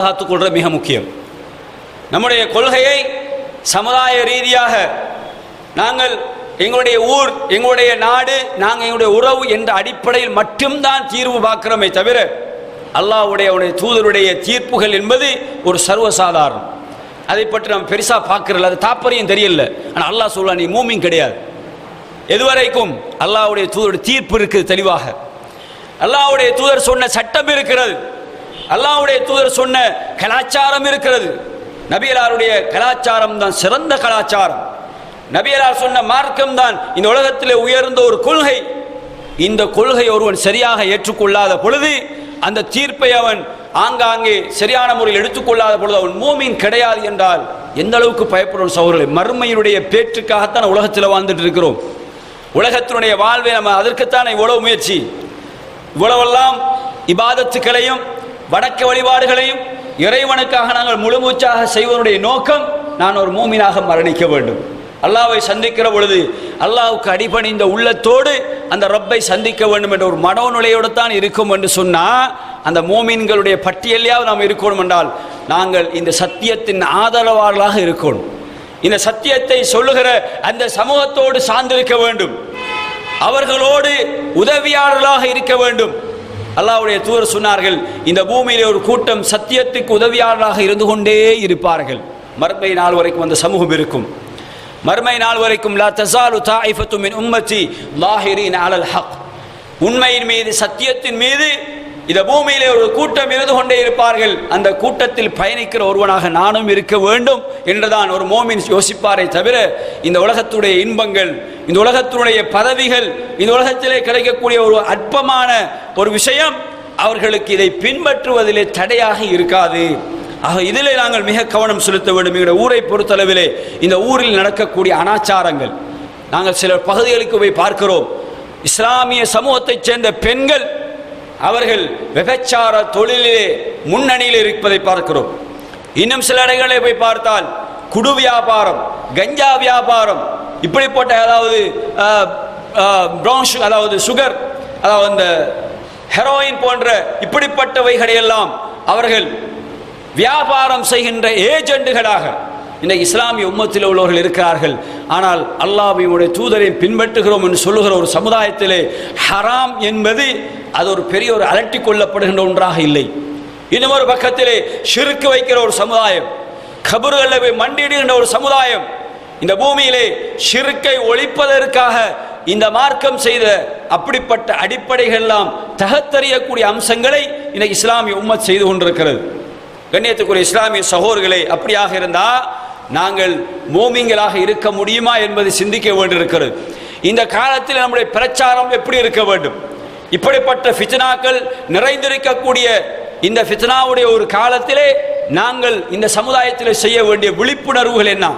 பாதுகாத்துக்கொள்ற மிக முக்கியம். நம்முடைய கொள்கையை சமுதாய ரீதியாக நாங்கள் எங்களுடைய ஊர், எங்களுடைய நாடு, நாங்கள் எங்களுடைய உறவு என்ற அடிப்படையில் மட்டும்தான் தீர்வு பார்க்கிறோமே தவிர அல்லாஹ்வுடைய தூதருடைய தீர்ப்புகள் என்பது ஒரு சர்வசாதாரணம். அதை பற்றி நாம் பெருசா பார்க்கிறோம், அது தாற்பயம் தெரியல. ஆனால் அல்லாஹ் சொல்ல நீ மூமின் கிடையாது. எதுவரைக்கும் அல்லாஹ்வுடைய தூதருடைய தீர்ப்பு இருக்குது தெளிவாக. அல்லாஹ்வுடைய தூதர் சொன்ன சட்டம் இருக்கிறது, அல்லாஹ்வுடைய தூதர் சொன்ன கலாச்சாரம் இருக்கிறது. நபியலாருடைய கலாச்சாரம் தான் சிறந்த கலாச்சாரம். நபியலார் சொன்ன மார்க்கம் தான் இந்த உலகத்திலே உயர்ந்த ஒரு கொள்கை. இந்த கொள்கை ஒருவன் சரியாக ஏற்றுக்கொள்ளாத பொழுது, அந்த தீர்ப்பை அவன் ஆங்காங்கே சரியான முறையில் எடுத்துக்கொள்ளாத பொழுது அவன் மூமின் கிடையாது என்றால் எந்த அளவுக்கு பயப்படும் சகோதரர்களே. மறுமையினுடைய பேற்றுக்காகத்தான் உலகத்தில் வாழ்ந்துட்டு இருக்கிறோம். உலகத்தினுடைய வாழ்வை நம்ம அதற்குத்தான் இவ்வளவு முயற்சி, இவ்வளவெல்லாம் இபாதத்துக்களையும் வணக்க வழிபாடுகளையும் இறைவனுக்காக நாங்கள் முழுமூச்சாக செய்வதனுடைய நோக்கம், நான் ஒரு மூமினாக மரணிக்க வேண்டும். அல்லாஹ்வை சந்திக்கிற பொழுது அல்லாஹ்வுக்கு அடிபணிந்த உள்ளத்தோடு அந்த ரப்பை சந்திக்க வேண்டும் என்ற ஒரு மனோநிலையோடு தான் இருக்கும் என்று சொன்னால், அந்த மூமின்களுடைய பட்டியலையாவது நாம் இருக்கணும் என்றால் நாங்கள் இந்த சத்தியத்தின் ஆதரவாளர்களாக இருக்கணும். இந்த சத்தியத்தை சொல்லுகிற அந்த சமூகத்தோடு சார்ந்திருக்க வேண்டும், அவர்களோடு உதவியாளர்களாக இருக்க வேண்டும். அல்லாஹ்வுடைய தூதர் சொன்னார்கள், இந்த பூமியிலே ஒரு கூட்டம் சத்தியத்துக்கு உதவியாளராக இருந்து கொண்டே இருப்பார்கள். மறுமை நாள் வரைக்கும் அந்த சமூகம் இருக்கும். மறுமை நாள் வரைக்கும் லா தஸாலு தாயிஃபத்து மின் உம்மத்தி லாஹிரீன அலல் ஹக், உண்மையின் மீது சத்தியத்தின் மீது இந்த பூமியிலே ஒரு கூட்டம் இருந்து கொண்டே இருப்பார்கள். அந்த கூட்டத்தில் பயணிக்கிற ஒருவனாக நானும் இருக்க வேண்டும் என்றுதான் ஒரு மோமின் யோசிப்பாரை தவிர, இந்த உலகத்துடைய இன்பங்கள், இந்த உலகத்தினுடைய பதவிகள், இந்த உலகத்திலே கிடைக்கக்கூடிய ஒரு அற்பமான ஒரு விஷயம் அவர்களுக்கு இதை பின்பற்றுவதிலே தடையாக இருக்காது. ஆக இதிலே நாங்கள் மிக கவனம் செலுத்த வேண்டும். எங்களுடைய ஊரை பொறுத்தளவிலே இந்த ஊரில் நடக்கக்கூடிய அனாச்சாரங்கள், நாங்கள் சில பகுதிகளுக்கு போய் பார்க்கிறோம், இஸ்லாமிய சமூகத்தைச் சேர்ந்த பெண்கள் அவர்கள் விபச்சார தொழிலிலே முன்னணியில் இருப்பதை பார்க்கிறோம். இன்னும் சில இடங்களை போய் பார்த்தால் குடு வியாபாரம், கஞ்சா வியாபாரம், இப்படிப்பட்ட அதாவது சுகர், அதாவது இந்த ஹெரோயின் போன்ற இப்படிப்பட்டவைகளையெல்லாம் அவர்கள் வியாபாரம் செய்கின்ற ஏஜெண்டுகளாக இந்த இஸ்லாமிய உம்மத்தில் உள்ளவர்கள் இருக்கிறார்கள். ஆனால் அல்லாஹ்வுடைய தூதரை பின்பற்றுகிறோம் என்று சொல்லுகிற ஒரு சமுதாயத்திலே ஹராம் என்பது அது ஒரு பெரிய ஒரு அலட்டிக் கொள்ளப்படுகின்ற ஒன்றாக இல்லை. இன்னும் ஒரு பக்கத்திலே ஷிர்க் வைக்கிற ஒரு சமுதாயம், கபறுகளில் போய் மண்டியிடுகின்ற ஒரு சமுதாயம். இந்த பூமியிலே ஷிர்க்கை ஒழிப்பதற்காக இந்த மார்க்கம் செய்த அப்படிப்பட்ட அடிப்படைகள் எல்லாம் தகத்தறியக்கூடிய அம்சங்களை இந்த இஸ்லாமிய உம்மத் செய்து கொண்டிருக்கிறது. கண்ணியத்துக்குரிய இஸ்லாமிய சகோதரர்களே, அப்படியாக இருந்தால் நாங்கள் மோமின்களாக இருக்க முடியுமா என்பதை சிந்திக்க வேண்டியிருக்கிறது. இந்த காலத்தில் நம்முடைய பிரச்சாரம் எப்படி இருக்க வேண்டும்? இப்படிப்பட்ட ஃபித்னாக்கள் நிறைந்திருக்கக்கூடிய இந்த ஃபித்னாவுடைய ஒரு காலத்திலே நாங்கள் இந்த சமுதாயத்தில் செய்ய வேண்டிய விழிப்புணர்வுகள் என்ன?